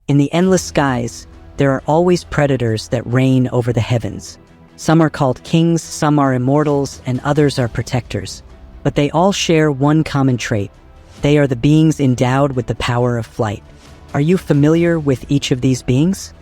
In the endless skies, there are always predators that reign over the heavens. Some are called kings, some are immortals, and others are protectors. But they all share one common trait. They are the beings endowed with the power of flight. Are you familiar with each of these beings?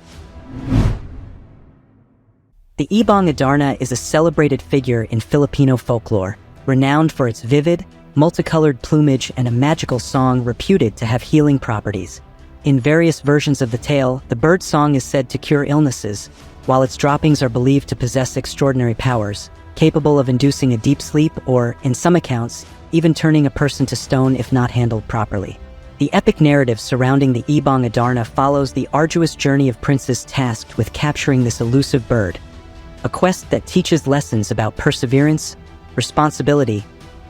The Ibong Adarna is a celebrated figure in Filipino folklore, renowned for its vivid, multicolored plumage and a magical song reputed to have healing properties. In various versions of the tale, the bird song is said to cure illnesses, while its droppings are believed to possess extraordinary powers, capable of inducing a deep sleep or, in some accounts, even turning a person to stone if not handled properly. The epic narrative surrounding the Ibong Adarna follows the arduous journey of princes tasked with capturing this elusive bird, a quest that teaches lessons about perseverance, responsibility,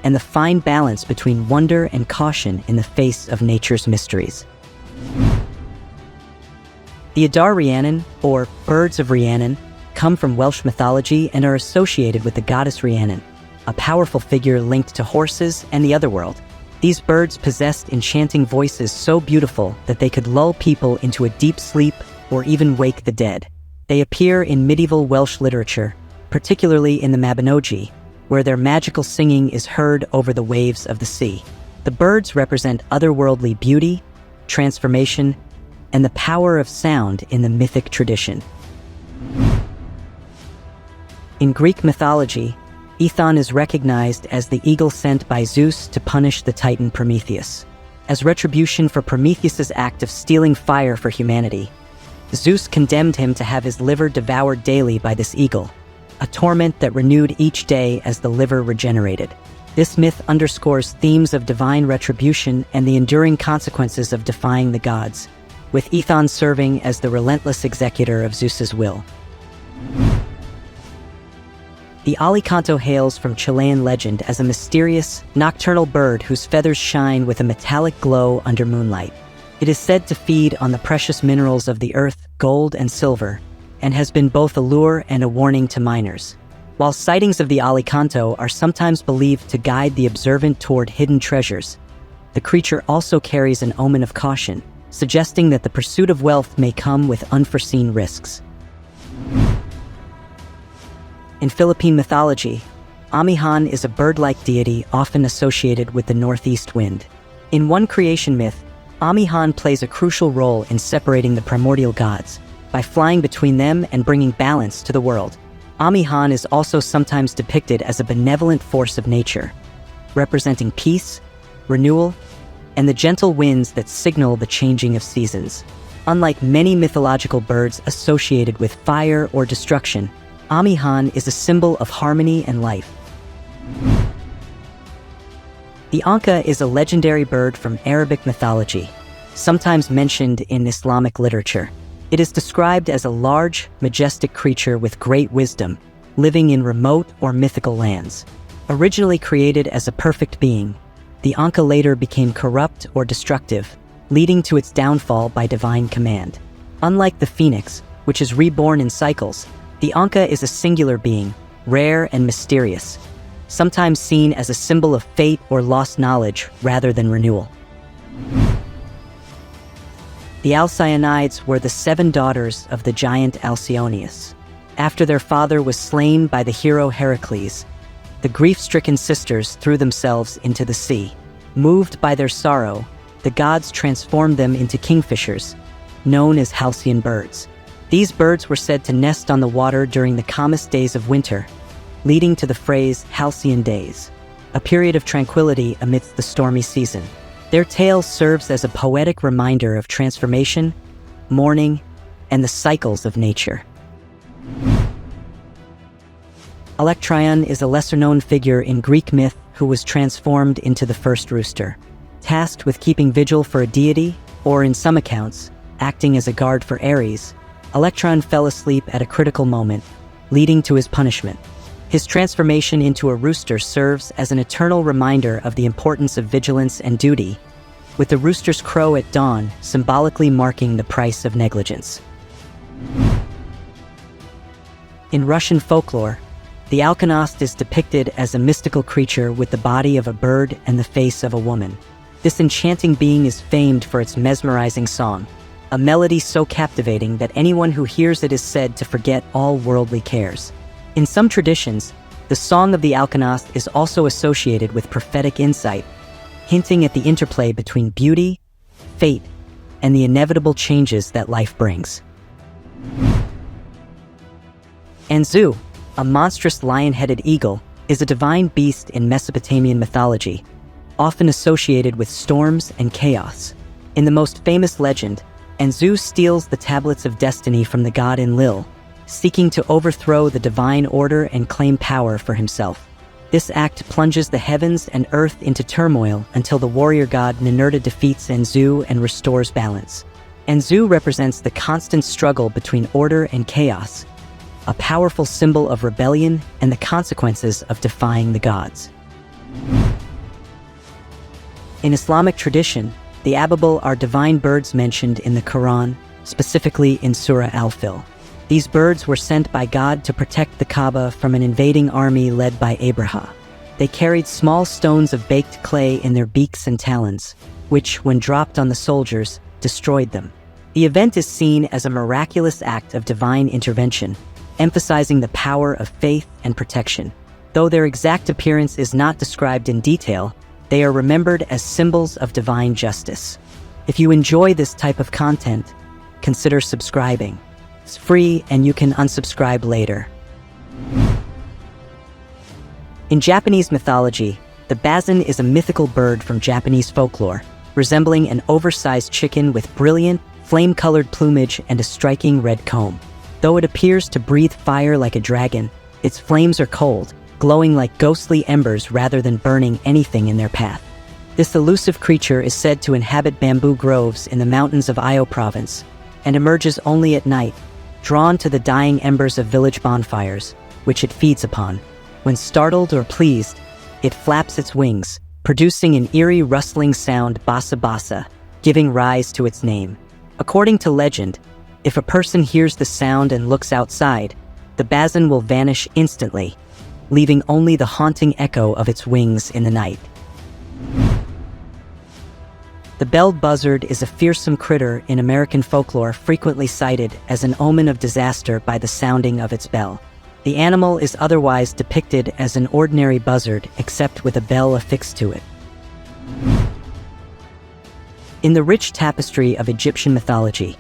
and the fine balance between wonder and caution in the face of nature's mysteries. The Adar Rhiannon, or birds of Rhiannon, come from Welsh mythology and are associated with the goddess Rhiannon, a powerful figure linked to horses and the otherworld. These birds possessed enchanting voices so beautiful that they could lull people into a deep sleep or even wake the dead. They appear in medieval Welsh literature, particularly in the Mabinogi, where their magical singing is heard over the waves of the sea. The birds represent otherworldly beauty, transformation, and the power of sound in the mythic tradition. In Greek mythology, Aethon is recognized as the eagle sent by Zeus to punish the titan Prometheus. As retribution for Prometheus's act of stealing fire for humanity, Zeus condemned him to have his liver devoured daily by this eagle, a torment that renewed each day as the liver regenerated. This myth underscores themes of divine retribution and the enduring consequences of defying the gods, with Aethon serving as the relentless executor of Zeus's will. The alicanto hails from Chilean legend as a mysterious, nocturnal bird whose feathers shine with a metallic glow under moonlight. It is said to feed on the precious minerals of the earth, gold and silver, and has been both a lure and a warning to miners. While sightings of the alicanto are sometimes believed to guide the observant toward hidden treasures, the creature also carries an omen of caution, suggesting that the pursuit of wealth may come with unforeseen risks. In Philippine mythology, Amihan is a bird-like deity often associated with the northeast wind. In one creation myth, Amihan plays a crucial role in separating the primordial gods by flying between them and bringing balance to the world. Amihan is also sometimes depicted as a benevolent force of nature, representing peace, renewal, and the gentle winds that signal the changing of seasons. Unlike many mythological birds associated with fire or destruction, Amihan is a symbol of harmony and life. The Anka is a legendary bird from Arabic mythology, sometimes mentioned in Islamic literature. It is described as a large, majestic creature with great wisdom, living in remote or mythical lands. Originally created as a perfect being, the Anka later became corrupt or destructive, leading to its downfall by divine command. Unlike the phoenix, which is reborn in cycles, the Anka is a singular being, rare and mysterious, sometimes seen as a symbol of fate or lost knowledge rather than renewal. The Alcyonides were the 7 daughters of the giant Alcyoneus. After their father was slain by the hero Heracles, the grief-stricken sisters threw themselves into the sea. Moved by their sorrow, the gods transformed them into kingfishers, known as halcyon birds. These birds were said to nest on the water during the calmest days of winter, leading to the phrase halcyon days, a period of tranquility amidst the stormy season. Their tale serves as a poetic reminder of transformation, mourning, and the cycles of nature. Electryon is a lesser-known figure in Greek myth who was transformed into the first rooster. Tasked with keeping vigil for a deity, or in some accounts, acting as a guard for Ares, Electron fell asleep at a critical moment, leading to his punishment. His transformation into a rooster serves as an eternal reminder of the importance of vigilance and duty, with the rooster's crow at dawn symbolically marking the price of negligence. In Russian folklore, the alkonost is depicted as a mystical creature with the body of a bird and the face of a woman. This enchanting being is famed for its mesmerizing song, a melody so captivating that anyone who hears it is said to forget all worldly cares. In some traditions, the Song of the Alcanost is also associated with prophetic insight, hinting at the interplay between beauty, fate, and the inevitable changes that life brings. Anzu, a monstrous lion-headed eagle, is a divine beast in Mesopotamian mythology, often associated with storms and chaos. In the most famous legend, Anzu steals the tablets of destiny from the god Enlil, seeking to overthrow the divine order and claim power for himself. This act plunges the heavens and earth into turmoil until the warrior god Ninurta defeats Anzu and restores balance. Anzu represents the constant struggle between order and chaos, a powerful symbol of rebellion and the consequences of defying the gods. In Islamic tradition, the Ababil are divine birds mentioned in the Quran, specifically in Surah Al-Fil. These birds were sent by God to protect the Kaaba from an invading army led by Abraha. They carried small stones of baked clay in their beaks and talons, which, when dropped on the soldiers, destroyed them. The event is seen as a miraculous act of divine intervention, emphasizing the power of faith and protection. Though their exact appearance is not described in detail, they are remembered as symbols of divine justice. If you enjoy this type of content, consider subscribing. It's free and you can unsubscribe later. In Japanese mythology, the bazan is a mythical bird from Japanese folklore, resembling an oversized chicken with brilliant, flame-colored plumage and a striking red comb. Though it appears to breathe fire like a dragon, its flames are cold, glowing like ghostly embers rather than burning anything in their path. This elusive creature is said to inhabit bamboo groves in the mountains of Iyo province, and emerges only at night, drawn to the dying embers of village bonfires, which it feeds upon. When startled or pleased, it flaps its wings, producing an eerie rustling sound, basa basa, giving rise to its name. According to legend, if a person hears the sound and looks outside, the bazan will vanish instantly, leaving only the haunting echo of its wings in the night. The belled buzzard is a fearsome critter in American folklore, frequently cited as an omen of disaster by the sounding of its bell. The animal is otherwise depicted as an ordinary buzzard, except with a bell affixed to it. In the rich tapestry of Egyptian mythology,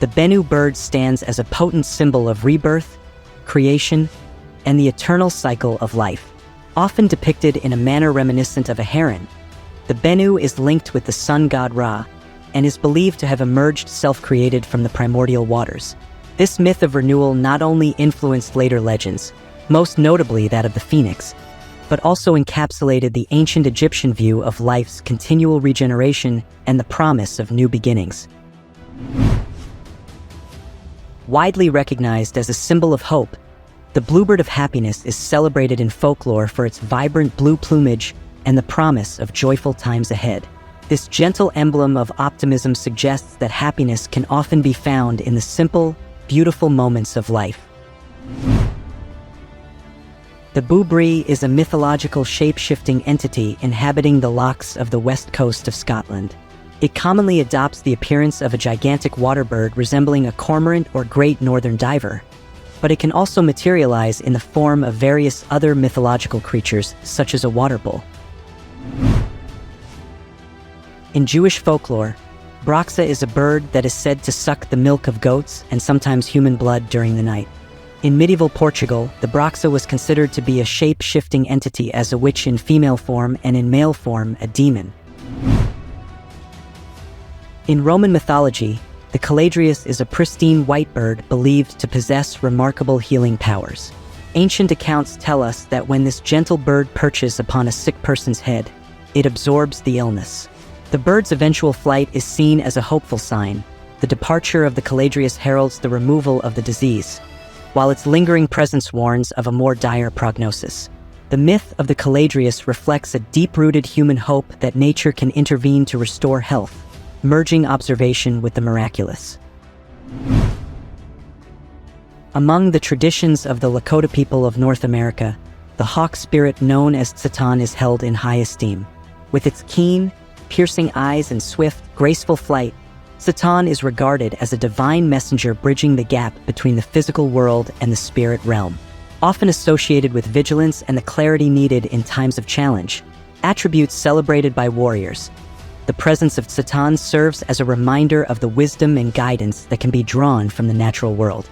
the Bennu bird stands as a potent symbol of rebirth, creation, and the eternal cycle of life. Often depicted in a manner reminiscent of a heron, the Bennu is linked with the sun god Ra, and is believed to have emerged self-created from the primordial waters. This myth of renewal not only influenced later legends, most notably that of the phoenix, but also encapsulated the ancient Egyptian view of life's continual regeneration and the promise of new beginnings. Widely recognized as a symbol of hope, the bluebird of happiness is celebrated in folklore for its vibrant blue plumage and the promise of joyful times ahead. This gentle emblem of optimism suggests that happiness can often be found in the simple, beautiful moments of life. The Bubri is a mythological shape-shifting entity inhabiting the lochs of the west coast of Scotland. It commonly adopts the appearance of a gigantic water bird resembling a cormorant or great northern diver, but it can also materialize in the form of various other mythological creatures, such as a water bull. In Jewish folklore, Broxa is a bird that is said to suck the milk of goats and sometimes human blood during the night. In medieval Portugal, the Broxa was considered to be a shape-shifting entity as a witch in female form and in male form a demon. In Roman mythology, the Caladrius is a pristine white bird believed to possess remarkable healing powers. Ancient accounts tell us that when this gentle bird perches upon a sick person's head, it absorbs the illness. The bird's eventual flight is seen as a hopeful sign. The departure of the Caladrius heralds the removal of the disease, while its lingering presence warns of a more dire prognosis. The myth of the Caladrius reflects a deep-rooted human hope that nature can intervene to restore health, merging observation with the miraculous. Among the traditions of the Lakota people of North America, the hawk spirit known as Tzatan is held in high esteem. With its keen, piercing eyes and swift, graceful flight, Satan is regarded as a divine messenger bridging the gap between the physical world and the spirit realm, often associated with vigilance and the clarity needed in times of challenge, attributes celebrated by warriors. The presence of Satan serves as a reminder of the wisdom and guidance that can be drawn from the natural world.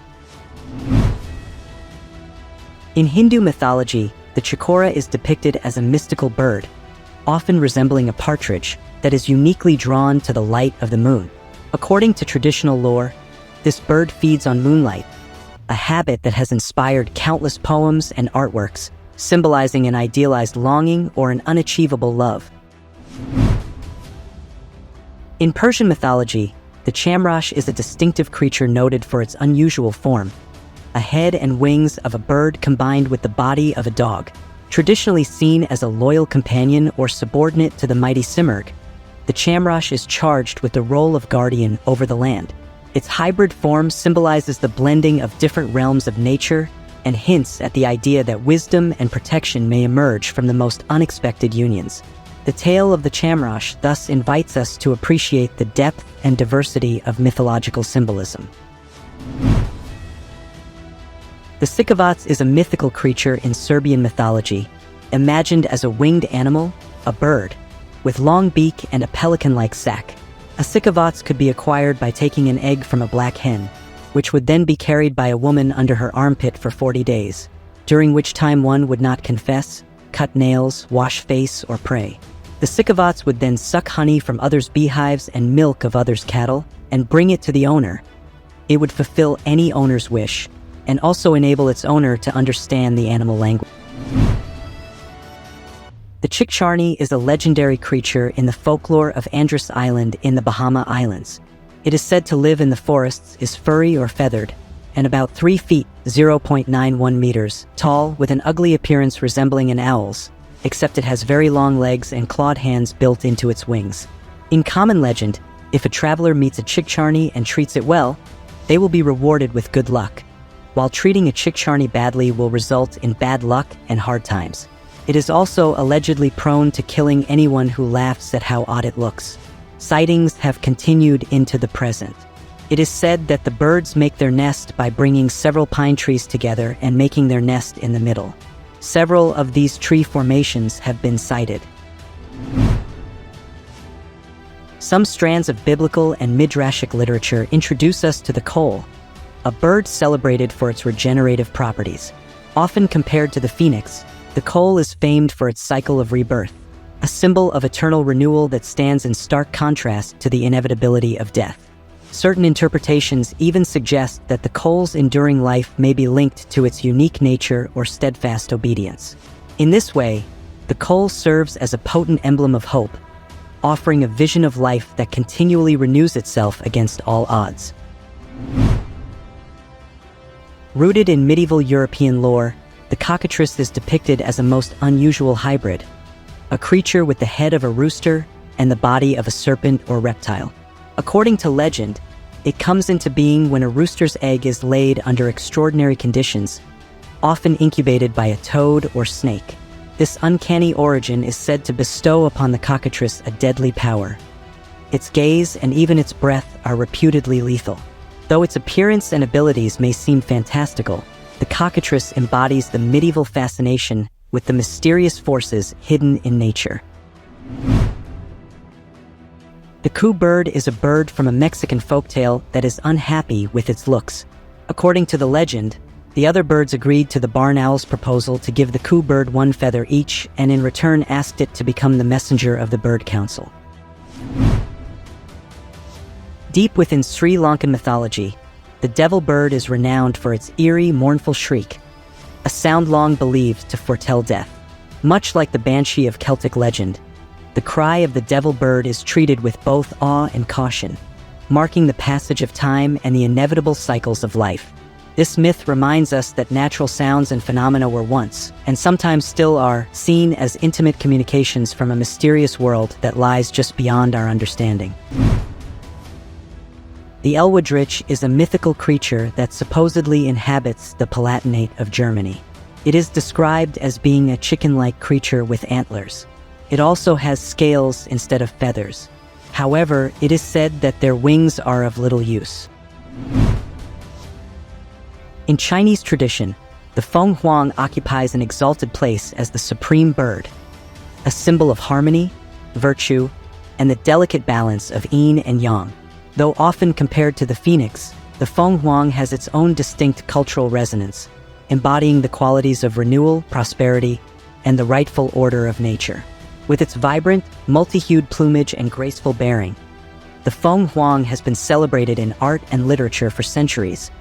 In Hindu mythology, the chakora is depicted as a mystical bird, often resembling a partridge, that is uniquely drawn to the light of the moon. According to traditional lore, this bird feeds on moonlight, a habit that has inspired countless poems and artworks, symbolizing an idealized longing or an unachievable love. In Persian mythology, the chamrash is a distinctive creature noted for its unusual form, a head and wings of a bird combined with the body of a dog. Traditionally seen as a loyal companion or subordinate to the mighty Simurgh, the chamrash is charged with the role of guardian over the land. Its hybrid form symbolizes the blending of different realms of nature and hints at the idea that wisdom and protection may emerge from the most unexpected unions. The tale of the chamrash thus invites us to appreciate the depth and diversity of mythological symbolism. The symbolize is a mythical creature in Serbian mythology, imagined as a winged animal, a bird, with long beak and a pelican-like sac. A symbolize could be acquired by taking an egg from a black hen, which would then be carried by a woman under her armpit for 40 days, during which time one would not confess, cut nails, wash face, or pray. The symbolize would then suck honey from others' beehives and milk of others' cattle, and bring it to the owner. It would fulfill any owner's wish, and also enable its owner to understand the animal language. The Chickcharney is a legendary creature in the folklore of Andros Island in the Bahama Islands. It is said to live in the forests, is furry or feathered, and about 3 feet (0.91 meters) tall, with an ugly appearance resembling an owl's, except it has very long legs and clawed hands built into its wings. In common legend, if a traveler meets a Chickcharney and treats it well, they will be rewarded with good luck, while treating a Chickcharney badly will result in bad luck and hard times. It is also allegedly prone to killing anyone who laughs at how odd it looks. Sightings have continued into the present. It is said that the birds make their nest by bringing several pine trees together and making their nest in the middle. Several of these tree formations have been sighted. Some strands of biblical and midrashic literature introduce us to the cole, a bird celebrated for its regenerative properties. Often compared to the phoenix, the cole is famed for its cycle of rebirth, a symbol of eternal renewal that stands in stark contrast to the inevitability of death. Certain interpretations even suggest that the cole's enduring life may be linked to its unique nature or steadfast obedience. In this way, the cole serves as a potent emblem of hope, offering a vision of life that continually renews itself against all odds. Rooted in medieval European lore, the cockatrice is depicted as a most unusual hybrid, a creature with the head of a rooster and the body of a serpent or reptile. According to legend, it comes into being when a rooster's egg is laid under extraordinary conditions, often incubated by a toad or snake. This uncanny origin is said to bestow upon the cockatrice a deadly power. Its gaze and even its breath are reputedly lethal. Though its appearance and abilities may seem fantastical, the cockatrice embodies the medieval fascination with the mysterious forces hidden in nature. The coo bird is a bird from a Mexican folktale that is unhappy with its looks. According to the legend, the other birds agreed to the barn owl's proposal to give the coo bird 1 feather each, and in return asked it to become the messenger of the bird council. Deep within Sri Lankan mythology, the devil bird is renowned for its eerie, mournful shriek, a sound long believed to foretell death. Much like the banshee of Celtic legend, the cry of the devil bird is treated with both awe and caution, marking the passage of time and the inevitable cycles of life. This myth reminds us that natural sounds and phenomena were once, and sometimes still are, seen as intimate communications from a mysterious world that lies just beyond our understanding. The Elwodrich is a mythical creature that supposedly inhabits the Palatinate of Germany. It is described as being a chicken-like creature with antlers. It also has scales instead of feathers. However, it is said that their wings are of little use. In Chinese tradition, the feng huang occupies an exalted place as the supreme bird, a symbol of harmony, virtue, and the delicate balance of yin and yang. Though often compared to the phoenix, the feng huang has its own distinct cultural resonance, embodying the qualities of renewal, prosperity, and the rightful order of nature. With its vibrant, multi-hued plumage and graceful bearing, the feng huang has been celebrated in art and literature for centuries,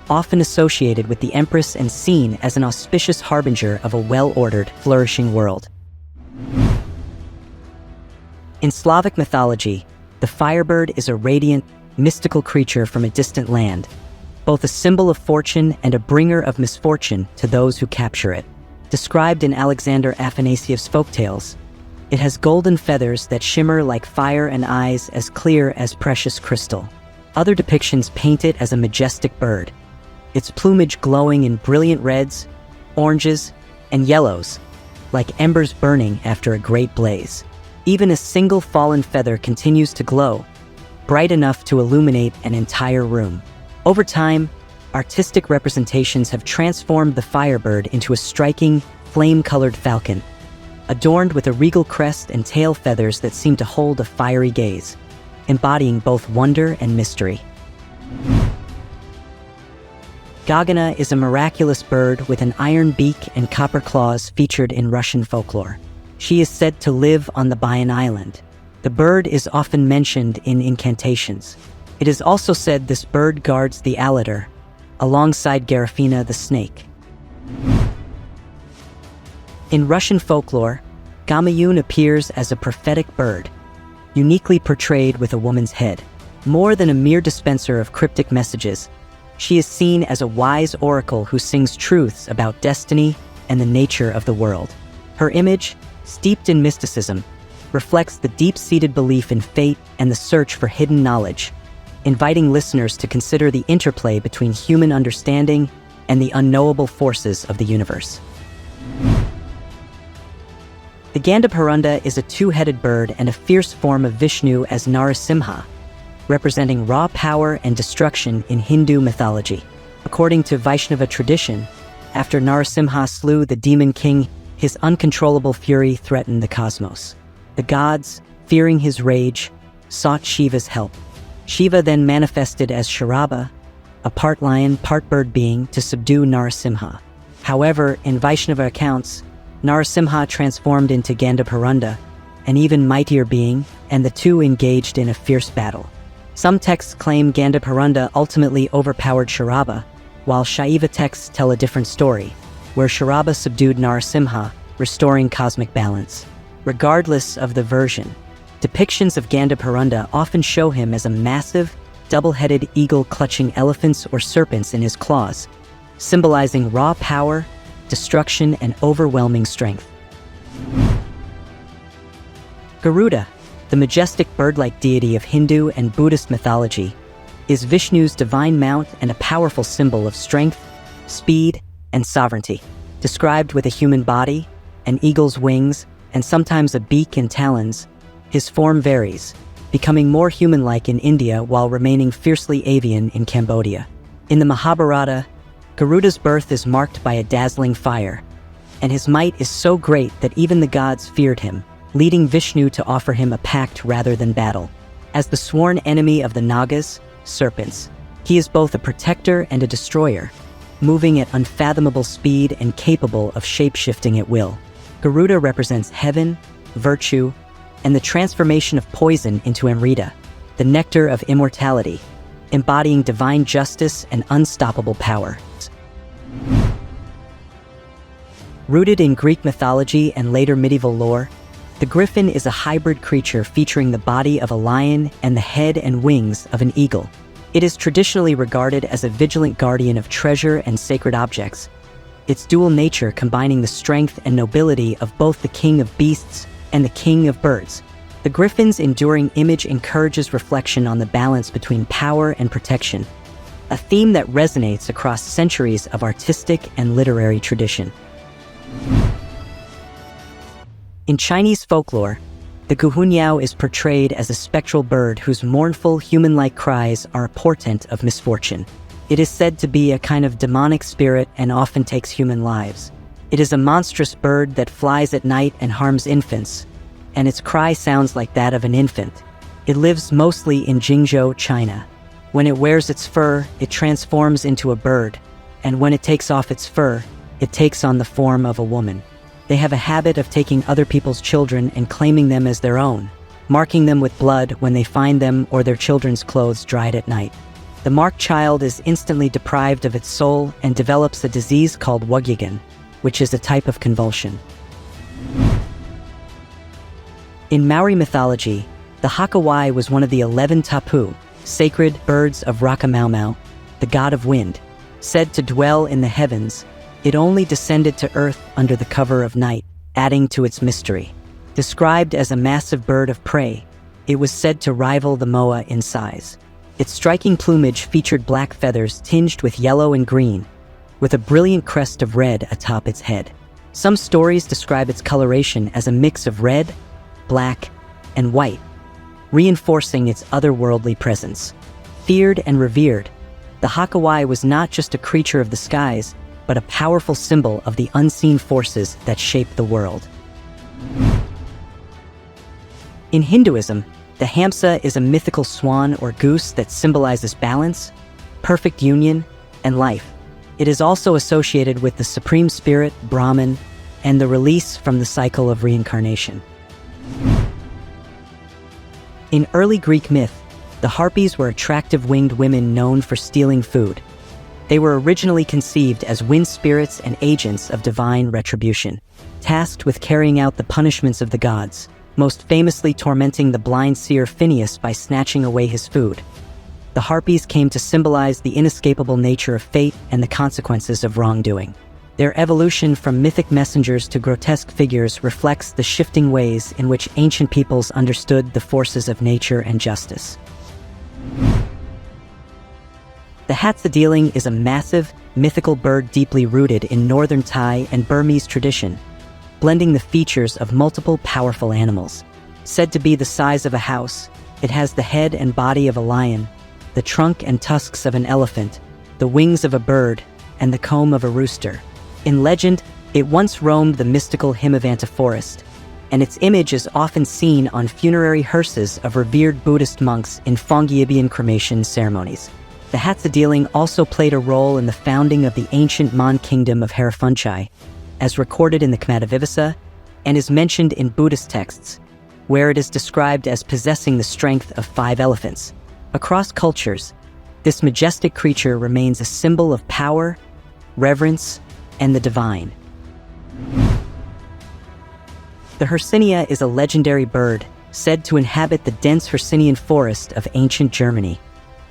often associated with the empress and seen as an auspicious harbinger of a well-ordered, flourishing world. In Slavic mythology, the firebird is a radiant, mystical creature from a distant land, both a symbol of fortune and a bringer of misfortune to those who capture it. Described in Alexander Afanasiev's folktales, it has golden feathers that shimmer like fire and eyes as clear as precious crystal. Other depictions paint it as a majestic bird, its plumage glowing in brilliant reds, oranges, and yellows, like embers burning after a great blaze. Even a single fallen feather continues to glow, bright enough to illuminate an entire room. Over time, artistic representations have transformed the firebird into a striking, flame-colored falcon, adorned with a regal crest and tail feathers that seem to hold a fiery gaze, embodying both wonder and mystery. Gagana is a miraculous bird with an iron beak and copper claws featured in Russian folklore. She is said to live on the Bayan Island. The bird is often mentioned in incantations. It is also said this bird guards the alatar, alongside Garifuna the snake. In Russian folklore, Gamayun appears as a prophetic bird, uniquely portrayed with a woman's head. More than a mere dispenser of cryptic messages, she is seen as a wise oracle who sings truths about destiny and the nature of the world. Her image, steeped in mysticism, reflects the deep-seated belief in fate and the search for hidden knowledge, inviting listeners to consider the interplay between human understanding and the unknowable forces of the universe. The Gandhabharunda is a two-headed bird and a fierce form of Vishnu as Narasimha, representing raw power and destruction in Hindu mythology. According to Vaishnava tradition, after Narasimha slew the demon king, his uncontrollable fury threatened the cosmos. The gods, fearing his rage, sought Shiva's help. Shiva then manifested as Sharaba, a part lion, part bird being, to subdue Narasimha. However, in Vaishnava accounts, Narasimha transformed into Gandhabharunda, an even mightier being, and the two engaged in a fierce battle. Some texts claim Gandhabharunda ultimately overpowered Sharaba, while Shaiva texts tell a different story, where Sharaba subdued Narasimha, restoring cosmic balance. Regardless of the version, depictions of Gandhabharunda often show him as a massive, double-headed eagle clutching elephants or serpents in his claws, symbolizing raw power, destruction, and overwhelming strength. Garuda, the majestic bird-like deity of Hindu and Buddhist mythology, is Vishnu's divine mount and a powerful symbol of strength, speed, and sovereignty. Described with a human body, an eagle's wings, and sometimes a beak and talons, his form varies, becoming more human-like in India while remaining fiercely avian in Cambodia. In the Mahabharata, Garuda's birth is marked by a dazzling fire, and his might is so great that even the gods feared him, leading Vishnu to offer him a pact rather than battle. As the sworn enemy of the Nagas, serpents, he is both a protector and a destroyer, moving at unfathomable speed and capable of shape-shifting at will. Garuda represents heaven, virtue, and the transformation of poison into Amrita, the nectar of immortality, embodying divine justice and unstoppable power. Rooted in Greek mythology and later medieval lore, the griffin is a hybrid creature featuring the body of a lion and the head and wings of an eagle. It is traditionally regarded as a vigilant guardian of treasure and sacred objects, its dual nature combining the strength and nobility of both the king of beasts and the king of birds. The griffin's enduring image encourages reflection on the balance between power and protection, a theme that resonates across centuries of artistic and literary tradition. In Chinese folklore, The guhunyao is portrayed as a spectral bird whose mournful, human-like cries are a portent of misfortune. It is said to be a kind of demonic spirit and often takes human lives. It is a monstrous bird that flies at night and harms infants, and its cry sounds like that of an infant. It lives mostly in Jingzhou, China. When it wears its fur, it transforms into a bird, and when it takes off its fur, it takes on the form of a woman. They have a habit of taking other people's children and claiming them as their own, marking them with blood when they find them or their children's clothes dried at night. The marked child is instantly deprived of its soul and develops a disease called wugyigan, which is a type of convulsion. In Maori mythology, the Hakawai was one of the 11 tapu, sacred birds of Rakamaumau, the god of wind. Said to dwell in the heavens, it only descended to earth under the cover of night, adding to its mystery. Described as a massive bird of prey, it was said to rival the moa in size. Its striking plumage featured black feathers tinged with yellow and green, with a brilliant crest of red atop its head. Some stories describe its coloration as a mix of red, black, and white, reinforcing its otherworldly presence. Feared and revered, the Hakawai was not just a creature of the skies, but a powerful symbol of the unseen forces that shape the world. In Hinduism, the Hamsa is a mythical swan or goose that symbolizes balance, perfect union, and life. It is also associated with the Supreme Spirit, Brahman, and the release from the cycle of reincarnation. In early Greek myth, the Harpies were attractive winged women known for stealing food. They were originally conceived as wind spirits and agents of divine retribution, tasked with carrying out the punishments of the gods, most famously tormenting the blind seer Phineas by snatching away his food. The Harpies came to symbolize the inescapable nature of fate and the consequences of wrongdoing. Their evolution from mythic messengers to grotesque figures reflects the shifting ways in which ancient peoples understood the forces of nature and justice. The Hatsadiling is a massive, mythical bird deeply rooted in northern Thai and Burmese tradition, blending the features of multiple powerful animals. Said to be the size of a house, it has the head and body of a lion, the trunk and tusks of an elephant, the wings of a bird, and the comb of a rooster. In legend, it once roamed the mystical Himavanta forest, and its image is often seen on funerary hearses of revered Buddhist monks in Phongyibian cremation ceremonies. The Hatsadiling also played a role in the founding of the ancient Mon kingdom of Haraphunchai, as recorded in the Kmatavivasa, and is mentioned in Buddhist texts, where it is described as possessing the strength of 5 elephants. Across cultures, this majestic creature remains a symbol of power, reverence, and the divine. The Hercynia is a legendary bird, said to inhabit the dense Hercynian forest of ancient Germany,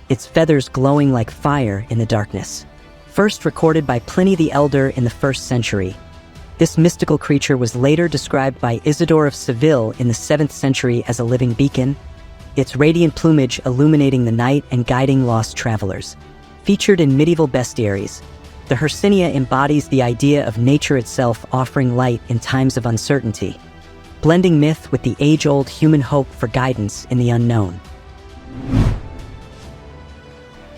its feathers glowing like fire in the darkness. First recorded by Pliny the Elder in the 1st century, this mystical creature was later described by Isidore of Seville in the 7th century as a living beacon, its radiant plumage illuminating the night and guiding lost travelers. Featured in medieval bestiaries, the Hercynia embodies the idea of nature itself offering light in times of uncertainty, blending myth with the age-old human hope for guidance in the unknown.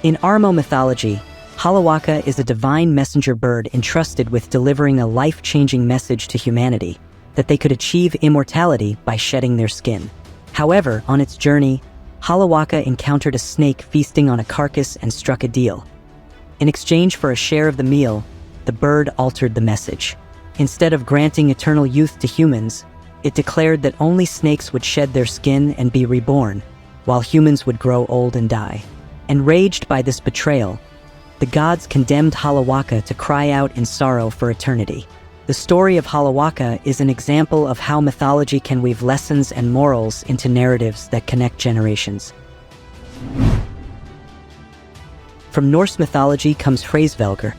In Armo mythology, Halawaka is a divine messenger bird entrusted with delivering a life-changing message to humanity, that they could achieve immortality by shedding their skin. However, on its journey, Halawaka encountered a snake feasting on a carcass and struck a deal. In exchange for a share of the meal, the bird altered the message. Instead of granting eternal youth to humans, it declared that only snakes would shed their skin and be reborn, while humans would grow old and die. Enraged by this betrayal, the gods condemned Halawaka to cry out in sorrow for eternity. The story of Halawaka is an example of how mythology can weave lessons and morals into narratives that connect generations. From Norse mythology comes Hraesvelgr,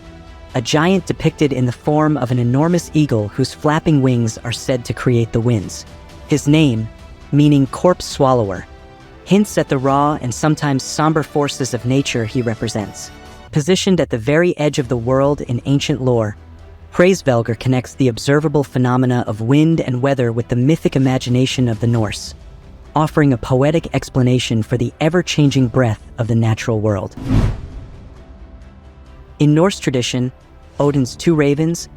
a giant depicted in the form of an enormous eagle whose flapping wings are said to create the winds. His name, meaning corpse swallower, hints at the raw and sometimes somber forces of nature he represents. Positioned at the very edge of the world in ancient lore, Hraesvelgr connects the observable phenomena of wind and weather with the mythic imagination of the Norse, offering a poetic explanation for the ever-changing breath of the natural world. In Norse tradition, Odin's two ravens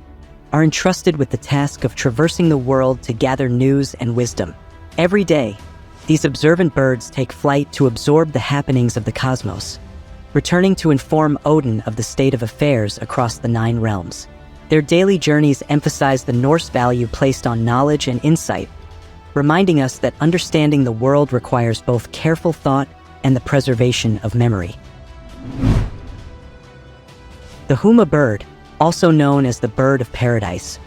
are entrusted with the task of traversing the world to gather news and wisdom. Every day, these observant birds take flight to absorb the happenings of the cosmos, returning to inform Odin of the state of affairs across the 9 realms. Their daily journeys emphasize the Norse value placed on knowledge and insight, reminding us that understanding the world requires both careful thought and the preservation of memory. The Huma bird, also known as the bird of paradise,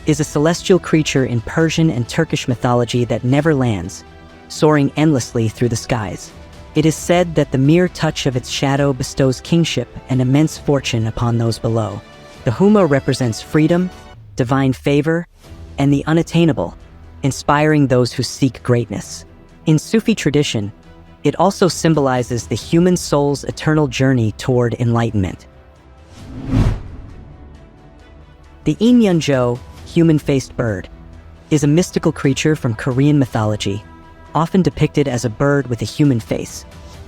is a celestial creature in Persian and Turkish mythology that never lands, soaring endlessly through the skies. It is said that the mere touch of its shadow bestows kingship and immense fortune upon those below. The Huma represents freedom, divine favor, and the unattainable, inspiring those who seek greatness. In Sufi tradition, it also symbolizes the human soul's eternal journey toward enlightenment. The Inyeonjo, human-faced bird, is a mystical creature from Korean mythology, often depicted as a bird with a human face,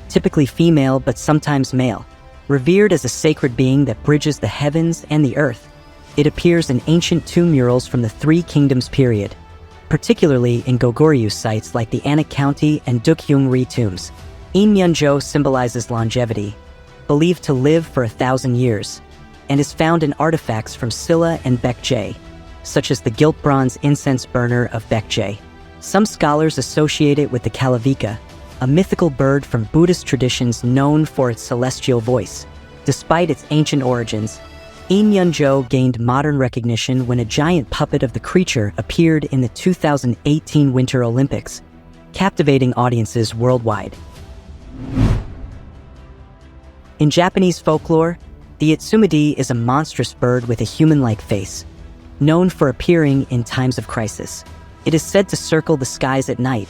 typically female but sometimes male. Revered as a sacred being that bridges the heavens and the earth, it appears in ancient tomb murals from the Three Kingdoms period, particularly in Goguryeo sites like the Anak County and Dukhyung-ri tombs. Inyeonjo symbolizes longevity, believed to live for 1,000 years, and is found in artifacts from Silla and Baekje, such as the gilt bronze incense burner of Baekje. Some scholars associate it with the Kalavika, a mythical bird from Buddhist traditions known for its celestial voice. Despite its ancient origins, Inyeonjo gained modern recognition when a giant puppet of the creature appeared in the 2018 Winter Olympics, captivating audiences worldwide. In Japanese folklore, the Itsumide is a monstrous bird with a human-like face, known for appearing in times of crisis. It is said to circle the skies at night,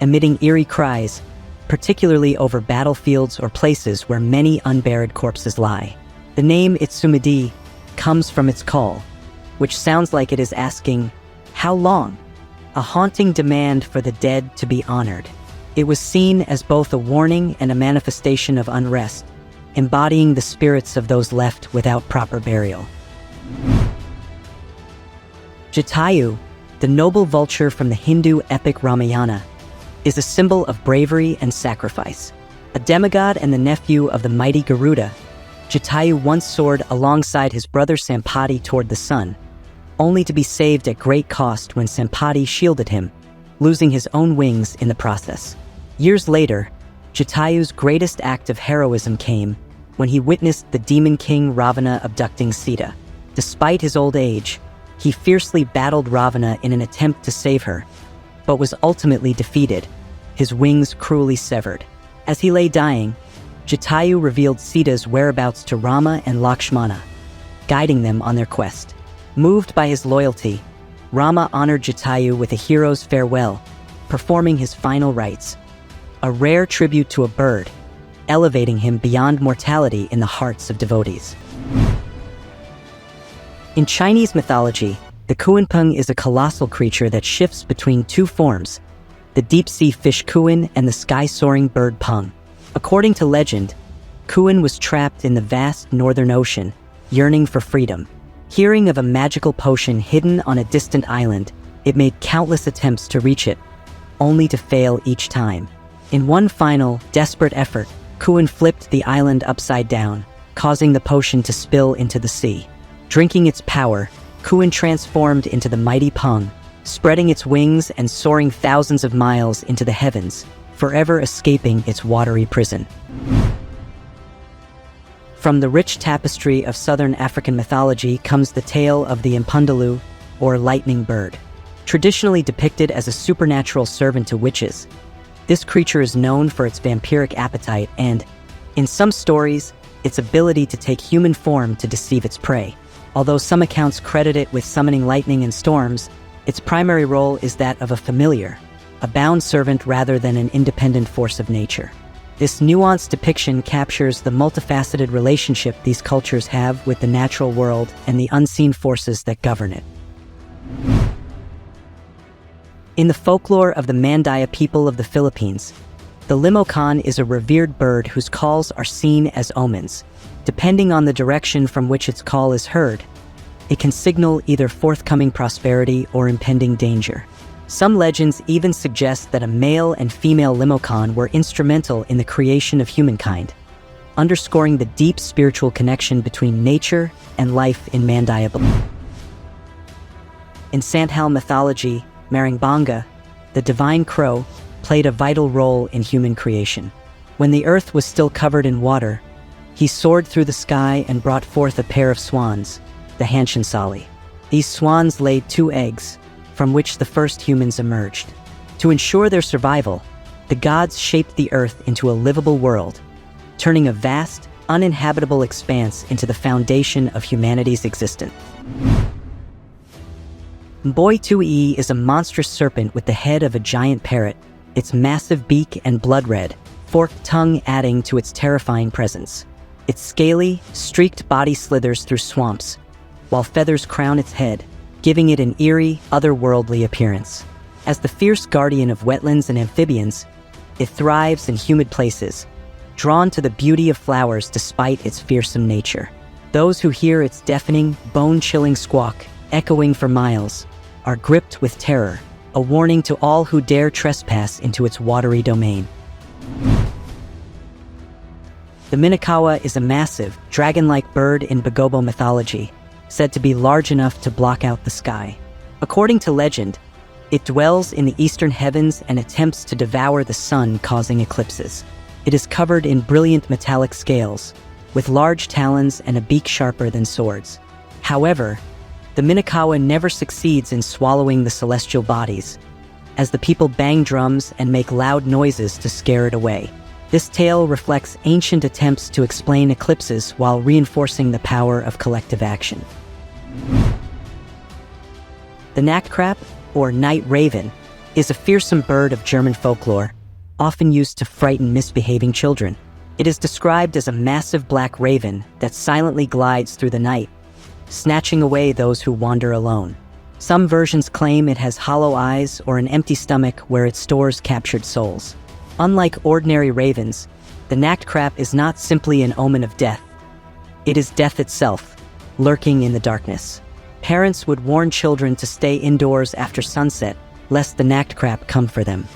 emitting eerie cries, particularly over battlefields or places where many unburied corpses lie. The name Itsumide comes from its call, which sounds like it is asking, "How long?" A haunting demand for the dead to be honored. It was seen as both a warning and a manifestation of unrest, embodying the spirits of those left without proper burial. Jatayu, the noble vulture from the Hindu epic Ramayana, is a symbol of bravery and sacrifice. A demigod and the nephew of the mighty Garuda, Jatayu once soared alongside his brother Sampati toward the sun, only to be saved at great cost when Sampati shielded him, losing his own wings in the process. Years later, Jatayu's greatest act of heroism came when he witnessed the demon king Ravana abducting Sita. Despite his old age, he fiercely battled Ravana in an attempt to save her, but was ultimately defeated, his wings cruelly severed. As he lay dying, Jatayu revealed Sita's whereabouts to Rama and Lakshmana, guiding them on their quest. Moved by his loyalty, Rama honored Jatayu with a hero's farewell, performing his final rites, a rare tribute to a bird, elevating him beyond mortality in the hearts of devotees. In Chinese mythology, the Kuanpeng is a colossal creature that shifts between two forms, the deep-sea fish Kuan and the sky-soaring bird Peng. According to legend, Kuan was trapped in the vast northern ocean, yearning for freedom. Hearing of a magical potion hidden on a distant island, it made countless attempts to reach it, only to fail each time. In one final, desperate effort, Kuan flipped the island upside down, causing the potion to spill into the sea. Drinking its power, Kuan transformed into the mighty Peng, spreading its wings and soaring thousands of miles into the heavens, forever escaping its watery prison. From the rich tapestry of southern African mythology comes the tale of the Impundalu, or lightning bird. Traditionally depicted as a supernatural servant to witches, this creature is known for its vampiric appetite and, in some stories, its ability to take human form to deceive its prey. Although some accounts credit it with summoning lightning and storms, its primary role is that of a familiar, a bound servant rather than an independent force of nature. This nuanced depiction captures the multifaceted relationship these cultures have with the natural world and the unseen forces that govern it. In the folklore of the Mandaya people of the Philippines, the limocan is a revered bird whose calls are seen as omens. Depending on the direction from which its call is heard, it can signal either forthcoming prosperity or impending danger. Some legends even suggest that a male and female limocan were instrumental in the creation of humankind, underscoring the deep spiritual connection between nature and life in Mandaya belief. In Santhal mythology, Marangbanga, the divine crow, played a vital role in human creation. When the earth was still covered in water, he soared through the sky and brought forth a pair of swans, the Hanshansali. These swans laid 2 eggs, from which the first humans emerged. To ensure their survival, the gods shaped the earth into a livable world, turning a vast, uninhabitable expanse into the foundation of humanity's existence. Mboy Tu'i is a monstrous serpent with the head of a giant parrot, its massive beak and blood-red, forked tongue adding to its terrifying presence. Its scaly, streaked body slithers through swamps, while feathers crown its head, giving it an eerie, otherworldly appearance. As the fierce guardian of wetlands and amphibians, it thrives in humid places, drawn to the beauty of flowers despite its fearsome nature. Those who hear its deafening, bone-chilling squawk, echoing for miles, are gripped with terror, a warning to all who dare trespass into its watery domain. The Minokawa is a massive, dragon-like bird in Bagobo mythology, said to be large enough to block out the sky. According to legend, it dwells in the eastern heavens and attempts to devour the sun, causing eclipses. It is covered in brilliant metallic scales, with large talons and a beak sharper than swords. However, the Minokawa never succeeds in swallowing the celestial bodies, as the people bang drums and make loud noises to scare it away. This tale reflects ancient attempts to explain eclipses while reinforcing the power of collective action. The Nachtkrab, or night raven, is a fearsome bird of German folklore, often used to frighten misbehaving children. It is described as a massive black raven that silently glides through the night, snatching away those who wander alone. Some versions claim it has hollow eyes or an empty stomach where it stores captured souls. Unlike ordinary ravens, the Nachtkrab is not simply an omen of death. It is death itself, lurking in the darkness. Parents would warn children to stay indoors after sunset, lest the Nachtkrab come for them.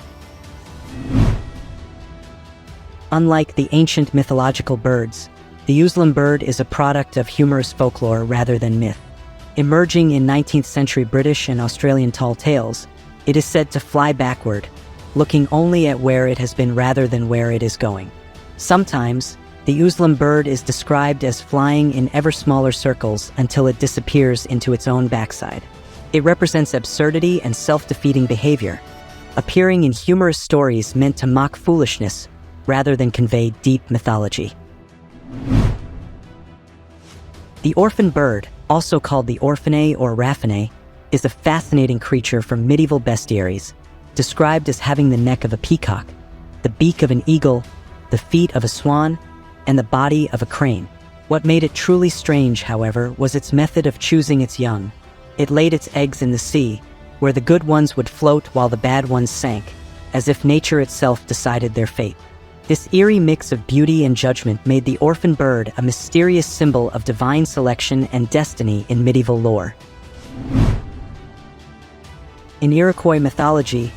Unlike the ancient mythological birds, the Uslam bird is a product of humorous folklore rather than myth. Emerging in 19th century British and Australian tall tales, it is said to fly backward, looking only at where it has been rather than where it is going. Sometimes, the Uslam bird is described as flying in ever smaller circles until it disappears into its own backside. It represents absurdity and self-defeating behavior, appearing in humorous stories meant to mock foolishness rather than convey deep mythology. The orphan bird, also called the orphanae or raphanae, is a fascinating creature from medieval bestiaries, described as having the neck of a peacock, the beak of an eagle, the feet of a swan, and the body of a crane. What made it truly strange, however, was its method of choosing its young. It laid its eggs in the sea, where the good ones would float while the bad ones sank, as if nature itself decided their fate. This eerie mix of beauty and judgment made the orphan bird a mysterious symbol of divine selection and destiny in medieval lore. In Iroquois mythology,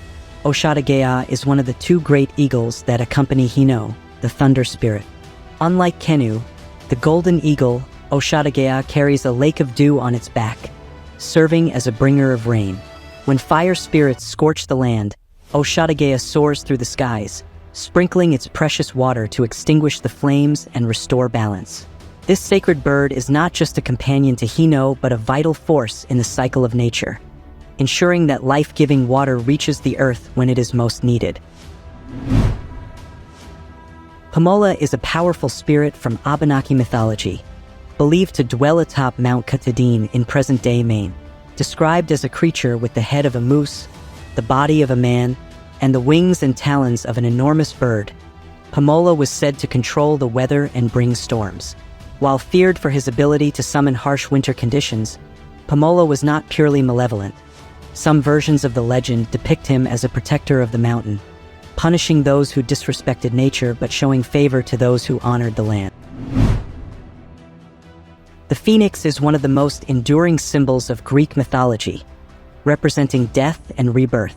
Oshadagea is one of the 2 great eagles that accompany Hino, the thunder spirit. Unlike Kenu, the golden eagle, Oshadagea carries a lake of dew on its back, serving as a bringer of rain. When fire spirits scorch the land, Oshadagea soars through the skies, sprinkling its precious water to extinguish the flames and restore balance. This sacred bird is not just a companion to Hino, but a vital force in the cycle of nature, ensuring that life-giving water reaches the earth when it is most needed. Pamola is a powerful spirit from Abenaki mythology, believed to dwell atop Mount Katahdin in present-day Maine. Described as a creature with the head of a moose, the body of a man, and the wings and talons of an enormous bird, Pamola was said to control the weather and bring storms. While feared for his ability to summon harsh winter conditions, Pamola was not purely malevolent. Some versions of the legend depict him as a protector of the mountain, punishing those who disrespected nature but showing favor to those who honored the land. The phoenix is one of the most enduring symbols of Greek mythology, representing death and rebirth.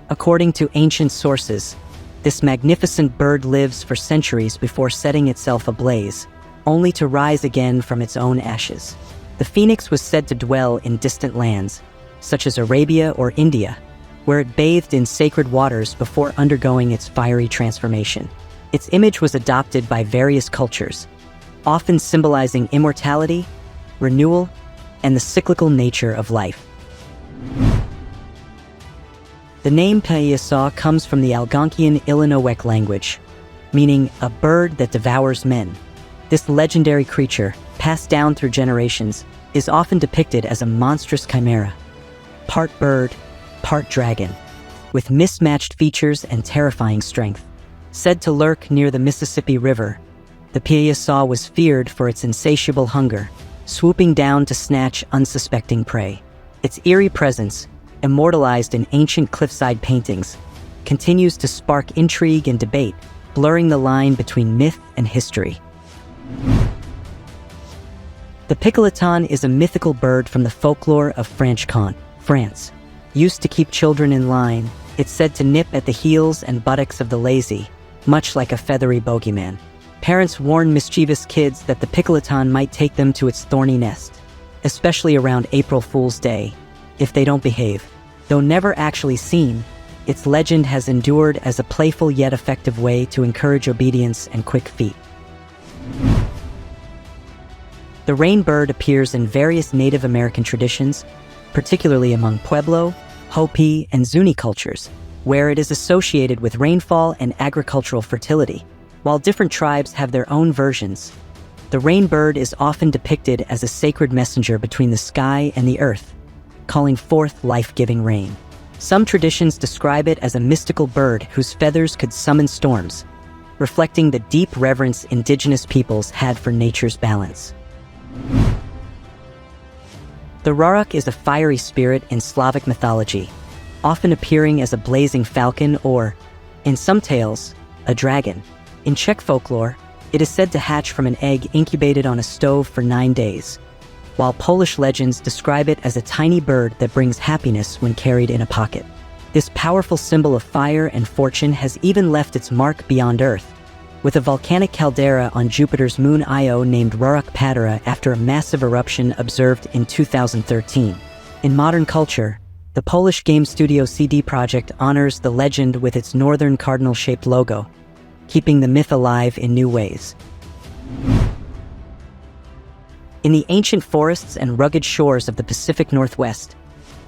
According to ancient sources, this magnificent bird lives for centuries before setting itself ablaze, only to rise again from its own ashes. The phoenix was said to dwell in distant lands, such as Arabia or India, where it bathed in sacred waters before undergoing its fiery transformation. Its image was adopted by various cultures, often symbolizing immortality, renewal, and the cyclical nature of life. The name Paiyasaw comes from the Algonquian Illinois language, meaning a bird that devours men. This legendary creature, passed down through generations, is often depicted as a monstrous chimera, part bird, part dragon, with mismatched features and terrifying strength. Said to lurk near the Mississippi River, the Paiyasaw was feared for its insatiable hunger, swooping down to snatch unsuspecting prey. Its eerie presence, immortalized in ancient cliffside paintings, continues to spark intrigue and debate, blurring the line between myth and history. The picoleton is a mythical bird from the folklore of Franche-Comté, France. Used to keep children in line, it's said to nip at the heels and buttocks of the lazy, much like a feathery bogeyman. Parents warn mischievous kids that the picoleton might take them to its thorny nest, especially around April Fool's Day, if they don't behave. Though never actually seen, its legend has endured as a playful yet effective way to encourage obedience and quick feet. The rain bird appears in various Native American traditions, particularly among Pueblo, Hopi, and Zuni cultures, where it is associated with rainfall and agricultural fertility. While different tribes have their own versions, the rain bird is often depicted as a sacred messenger between the sky and the earth, calling forth life-giving rain. Some traditions describe it as a mystical bird whose feathers could summon storms, reflecting the deep reverence indigenous peoples had for nature's balance. The Rarak is a fiery spirit in Slavic mythology, often appearing as a blazing falcon or, in some tales, a dragon. In Czech folklore, it is said to hatch from an egg incubated on a stove for 9 days, while Polish legends describe it as a tiny bird that brings happiness when carried in a pocket. This powerful symbol of fire and fortune has even left its mark beyond Earth, with a volcanic caldera on Jupiter's moon Io named Rarak Patera after a massive eruption observed in 2013. In modern culture, the Polish game studio CD Projekt honors the legend with its northern cardinal-shaped logo, keeping the myth alive in new ways. In the ancient forests and rugged shores of the Pacific Northwest,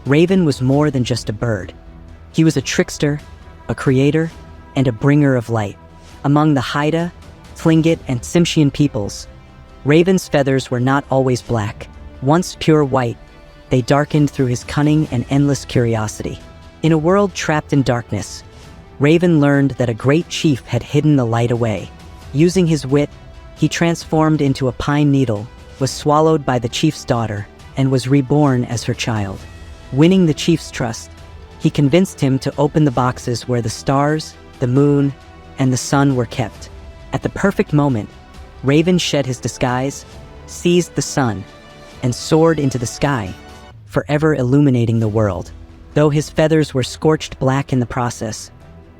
Raven was more than just a bird. He was a trickster, a creator, and a bringer of light. Among the Haida, Tlingit, and Tsimshian peoples, Raven's feathers were not always black. Once pure white, they darkened through his cunning and endless curiosity. In a world trapped in darkness, Raven learned that a great chief had hidden the light away. Using his wit, he transformed into a pine needle, was swallowed by the chief's daughter, and was reborn as her child. Winning the chief's trust, he convinced him to open the boxes where the stars, the moon, and the sun were kept. At the perfect moment, Raven shed his disguise, seized the sun, and soared into the sky, forever illuminating the world. Though his feathers were scorched black in the process,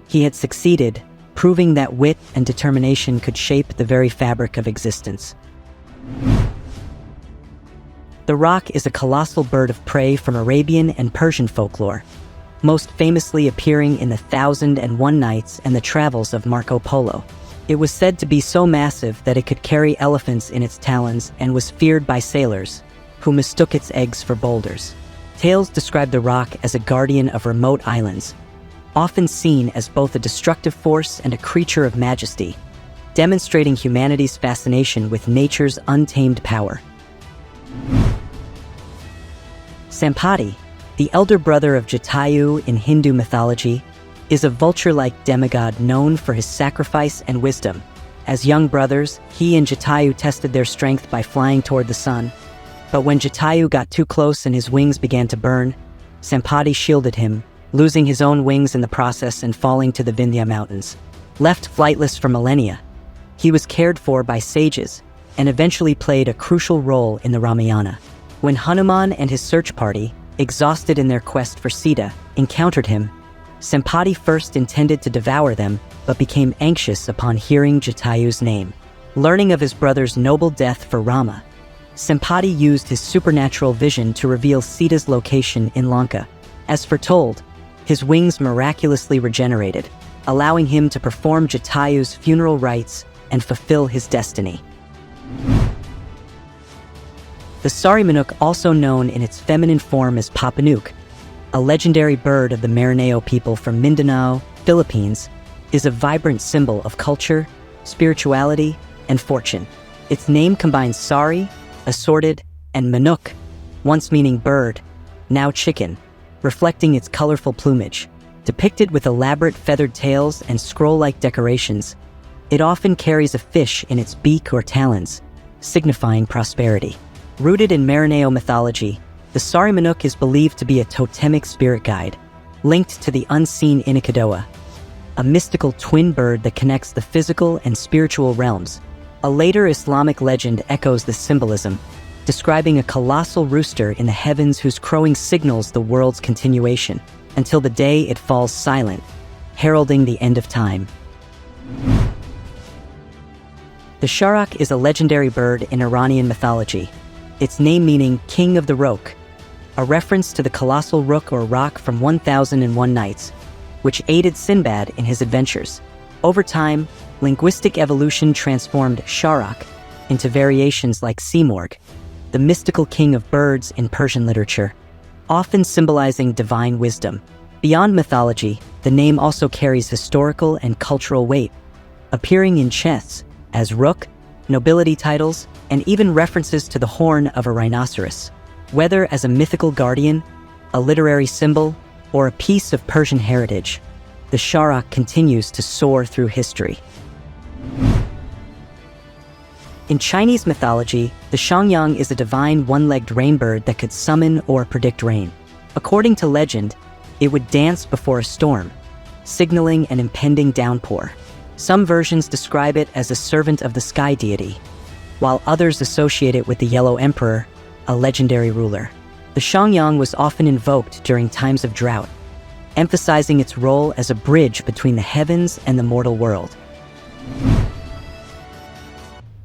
he had succeeded, proving that wit and determination could shape the very fabric of existence. The roc is a colossal bird of prey from Arabian and Persian folklore, most famously appearing in the 1001 Nights and the Travels of Marco Polo. It was said to be so massive that it could carry elephants in its talons and was feared by sailors, who mistook its eggs for boulders. Tales describe the roc as a guardian of remote islands, often seen as both a destructive force and a creature of majesty, demonstrating humanity's fascination with nature's untamed power. Sampati, the elder brother of Jatayu in Hindu mythology, is a vulture-like demigod known for his sacrifice and wisdom. As young brothers, he and Jatayu tested their strength by flying toward the sun. But when Jatayu got too close and his wings began to burn, Sampati shielded him, losing his own wings in the process and falling to the Vindhya mountains. Left flightless for millennia, he was cared for by sages and eventually played a crucial role in the Ramayana. When Hanuman and his search party, exhausted in their quest for Sita, encountered him, Sampati first intended to devour them, but became anxious upon hearing Jatayu's name. Learning of his brother's noble death for Rama, Sampati used his supernatural vision to reveal Sita's location in Lanka. As foretold, his wings miraculously regenerated, allowing him to perform Jatayu's funeral rites and fulfill his destiny. The Sarimanuk, also known in its feminine form as Papanuk, a legendary bird of the Maranao people from Mindanao, Philippines, is a vibrant symbol of culture, spirituality, and fortune. Its name combines sari, assorted, and manuk, once meaning bird, now chicken, reflecting its colorful plumage. Depicted with elaborate feathered tails and scroll-like decorations, it often carries a fish in its beak or talons, signifying prosperity. Rooted in Maranao mythology, the Sarimanuk is believed to be a totemic spirit guide, linked to the unseen Inakadoa, a mystical twin bird that connects the physical and spiritual realms. A later Islamic legend echoes the symbolism, describing a colossal rooster in the heavens whose crowing signals the world's continuation, until the day it falls silent, heralding the end of time. The Sharak is a legendary bird in Iranian mythology, its name meaning King of the Roc, a reference to the colossal rook or rock from 1001 Nights, which aided Sinbad in his adventures. Over time, linguistic evolution transformed Sharak into variations like Simorg, the mystical king of birds in Persian literature, often symbolizing divine wisdom. Beyond mythology, the name also carries historical and cultural weight, appearing in chests as rook, nobility titles, and even references to the horn of a rhinoceros. Whether as a mythical guardian, a literary symbol, or a piece of Persian heritage, the Sharak continues to soar through history. In Chinese mythology, the Shangyang is a divine one-legged rainbird that could summon or predict rain. According to legend, it would dance before a storm, signaling an impending downpour. Some versions describe it as a servant of the sky deity, while others associate it with the Yellow Emperor, a legendary ruler. The Shangyang was often invoked during times of drought, emphasizing its role as a bridge between the heavens and the mortal world.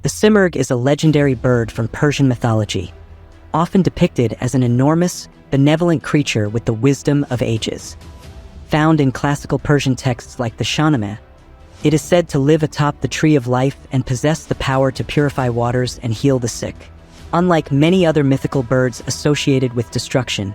The Simurgh is a legendary bird from Persian mythology, often depicted as an enormous, benevolent creature with the wisdom of ages. Found in classical Persian texts like the Shahnameh, it is said to live atop the tree of life and possess the power to purify waters and heal the sick. Unlike many other mythical birds associated with destruction,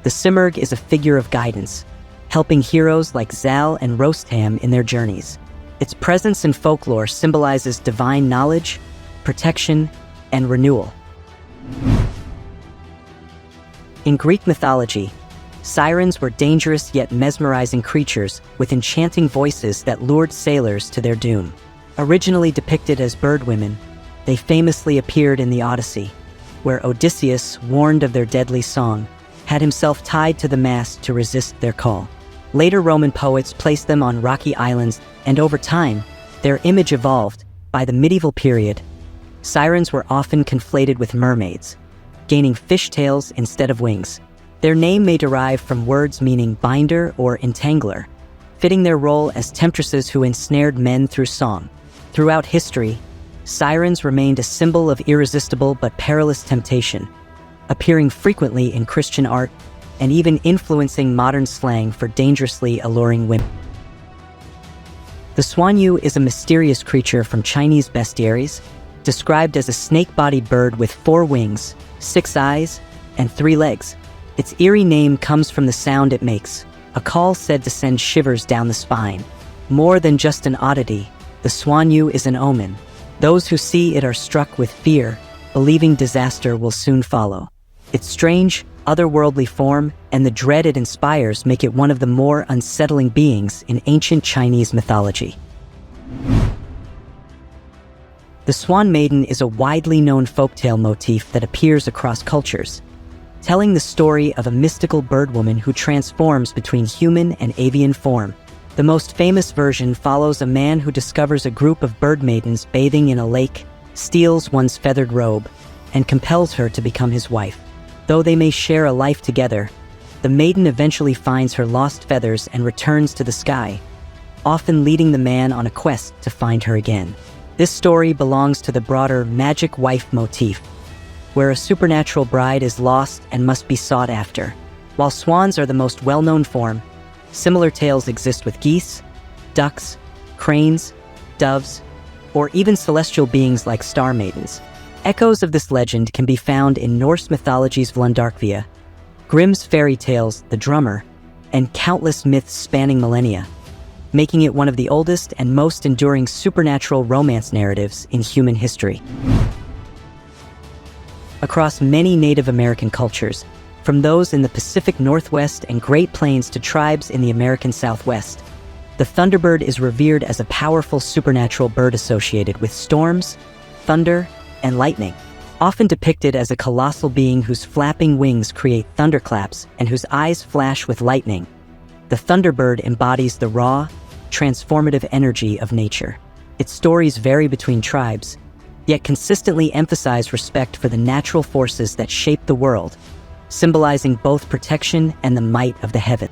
the Simurgh is a figure of guidance, helping heroes like Zal and Rostam in their journeys. Its presence in folklore symbolizes divine knowledge, protection, and renewal. In Greek mythology, sirens were dangerous yet mesmerizing creatures with enchanting voices that lured sailors to their doom. Originally depicted as birdwomen, they famously appeared in the Odyssey, where Odysseus, warned of their deadly song, had himself tied to the mast to resist their call. Later Roman poets placed them on rocky islands, and over time, their image evolved. By the medieval period, sirens were often conflated with mermaids, gaining fishtails instead of wings. Their name may derive from words meaning binder or entangler, fitting their role as temptresses who ensnared men through song. Throughout history, sirens remained a symbol of irresistible but perilous temptation, appearing frequently in Christian art and even influencing modern slang for dangerously alluring women. The Xuanyu is a mysterious creature from Chinese bestiaries, described as a snake-bodied bird with 4 wings, 6 eyes, and 3 legs. Its eerie name comes from the sound it makes, a call said to send shivers down the spine. More than just an oddity, the Xuanyu is an omen. Those who see it are struck with fear, believing disaster will soon follow. Its strange, otherworldly form, and the dread it inspires make it one of the more unsettling beings in ancient Chinese mythology. The Swan Maiden is a widely known folktale motif that appears across cultures, telling the story of a mystical birdwoman who transforms between human and avian form. The most famous version follows a man who discovers a group of bird maidens bathing in a lake, steals one's feathered robe, and compels her to become his wife. Though they may share a life together, the maiden eventually finds her lost feathers and returns to the sky, often leading the man on a quest to find her again. This story belongs to the broader magic wife motif, where a supernatural bride is lost and must be sought after. While swans are the most well-known form, similar tales exist with geese, ducks, cranes, doves, or even celestial beings like star maidens. Echoes of this legend can be found in Norse mythology's Vlundarkvia, Grimm's fairy tales The Drummer, and countless myths spanning millennia, making it one of the oldest and most enduring supernatural romance narratives in human history. Across many Native American cultures, from those in the Pacific Northwest and Great Plains to tribes in the American Southwest, the thunderbird is revered as a powerful supernatural bird associated with storms, thunder, and lightning. Often depicted as a colossal being whose flapping wings create thunderclaps and whose eyes flash with lightning, the thunderbird embodies the raw, transformative energy of nature. Its stories vary between tribes, yet consistently emphasize respect for the natural forces that shape the world, symbolizing both protection and the might of the heavens.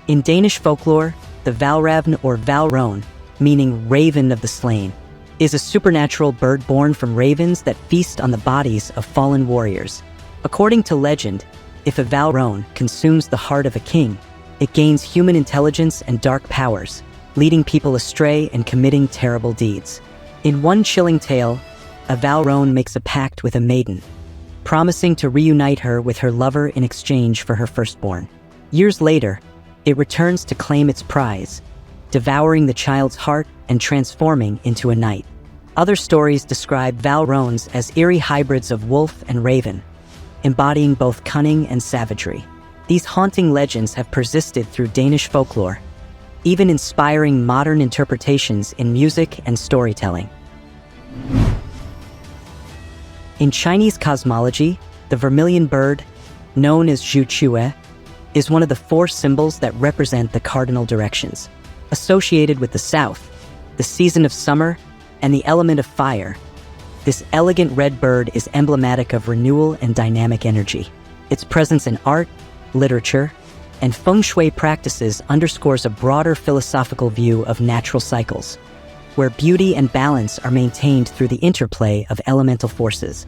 In Danish folklore, the Valravn or Valrone, meaning raven of the slain, is a supernatural bird born from ravens that feast on the bodies of fallen warriors. According to legend, if a Valrone consumes the heart of a king, it gains human intelligence and dark powers, leading people astray and committing terrible deeds. In one chilling tale, a Valrone makes a pact with a maiden, promising to reunite her with her lover in exchange for her firstborn. Years later, it returns to claim its prize, devouring the child's heart and transforming into a knight. Other stories describe Valrones as eerie hybrids of wolf and raven, embodying both cunning and savagery. These haunting legends have persisted through Danish folklore, even inspiring modern interpretations in music and storytelling. In Chinese cosmology, the vermilion bird, known as Zhu Chue, is one of the 4 symbols that represent the cardinal directions. Associated with the south, the season of summer, and the element of fire, this elegant red bird is emblematic of renewal and dynamic energy. Its presence in art, literature, and feng shui practices underscores a broader philosophical view of natural cycles, where beauty and balance are maintained through the interplay of elemental forces.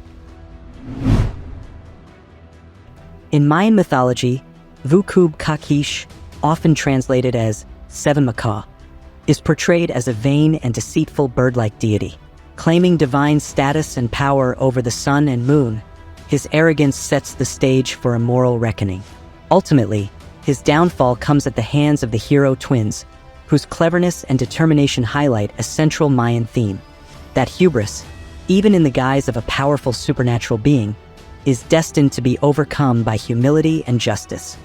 In Mayan mythology, Vukub Kakish, often translated as Seven Macaw, is portrayed as a vain and deceitful bird-like deity. Claiming divine status and power over the sun and moon, his arrogance sets the stage for a moral reckoning. Ultimately, his downfall comes at the hands of the hero twins, whose cleverness and determination highlight a central Mayan theme: that hubris, even in the guise of a powerful supernatural being, is destined to be overcome by humility and justice.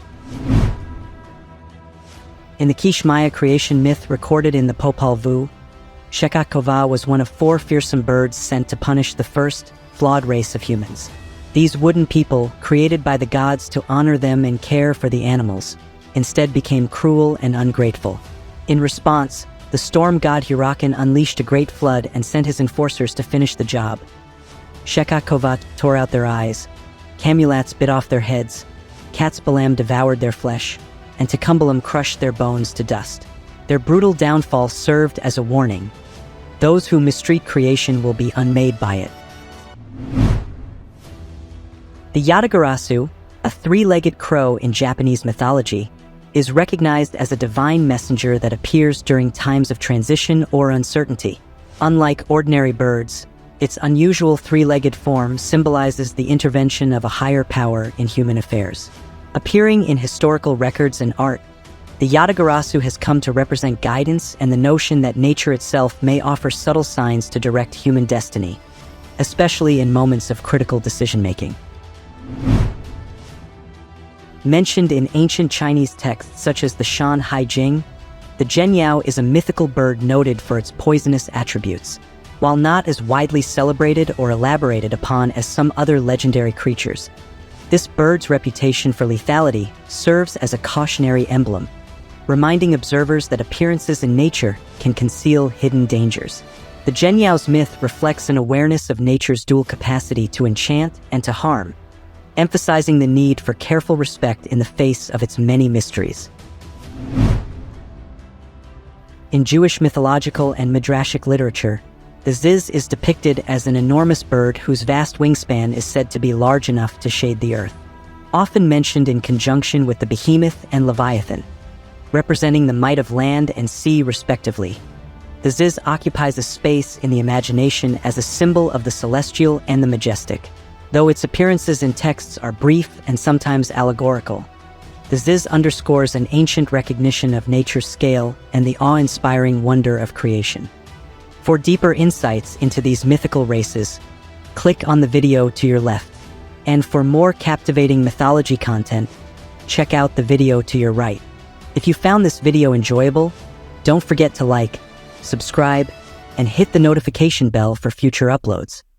In the Quiche Maya creation myth recorded in the Popol Vuh, Shekakova was one of 4 fearsome birds sent to punish the first, flawed race of humans. These wooden people, created by the gods to honor them and care for the animals, instead became cruel and ungrateful. In response, the storm god Hurakan unleashed a great flood and sent his enforcers to finish the job. Shekakova tore out their eyes, Camulats bit off their heads, Katzbalam devoured their flesh, and Tecumbalam crushed their bones to dust. Their brutal downfall served as a warning: those who mistreat creation will be unmade by it. The Yatagarasu, a 3-legged crow in Japanese mythology, is recognized as a divine messenger that appears during times of transition or uncertainty. Unlike ordinary birds, its unusual 3-legged form symbolizes the intervention of a higher power in human affairs. Appearing in historical records and art, the Yatagarasu has come to represent guidance and the notion that nature itself may offer subtle signs to direct human destiny. especially in moments of critical decision-making. Mentioned in ancient Chinese texts such as the Shan Hai Jing, the Zhenyao is a mythical bird noted for its poisonous attributes. While not as widely celebrated or elaborated upon as some other legendary creatures, this bird's reputation for lethality serves as a cautionary emblem, reminding observers that appearances in nature can conceal hidden dangers. The Zhenyao's myth reflects an awareness of nature's dual capacity to enchant and to harm, emphasizing the need for careful respect in the face of its many mysteries. In Jewish mythological and midrashic literature, the Ziz is depicted as an enormous bird whose vast wingspan is said to be large enough to shade the earth, often mentioned in conjunction with the behemoth and leviathan, representing the might of land and sea respectively. The Ziz occupies a space in the imagination as a symbol of the celestial and the majestic, though its appearances in texts are brief and sometimes allegorical. The Ziz underscores an ancient recognition of nature's scale and the awe-inspiring wonder of creation. For deeper insights into these mythical races, click on the video to your left. And for more captivating mythology content, check out the video to your right. If you found this video enjoyable, don't forget to like, subscribe, and hit the notification bell for future uploads.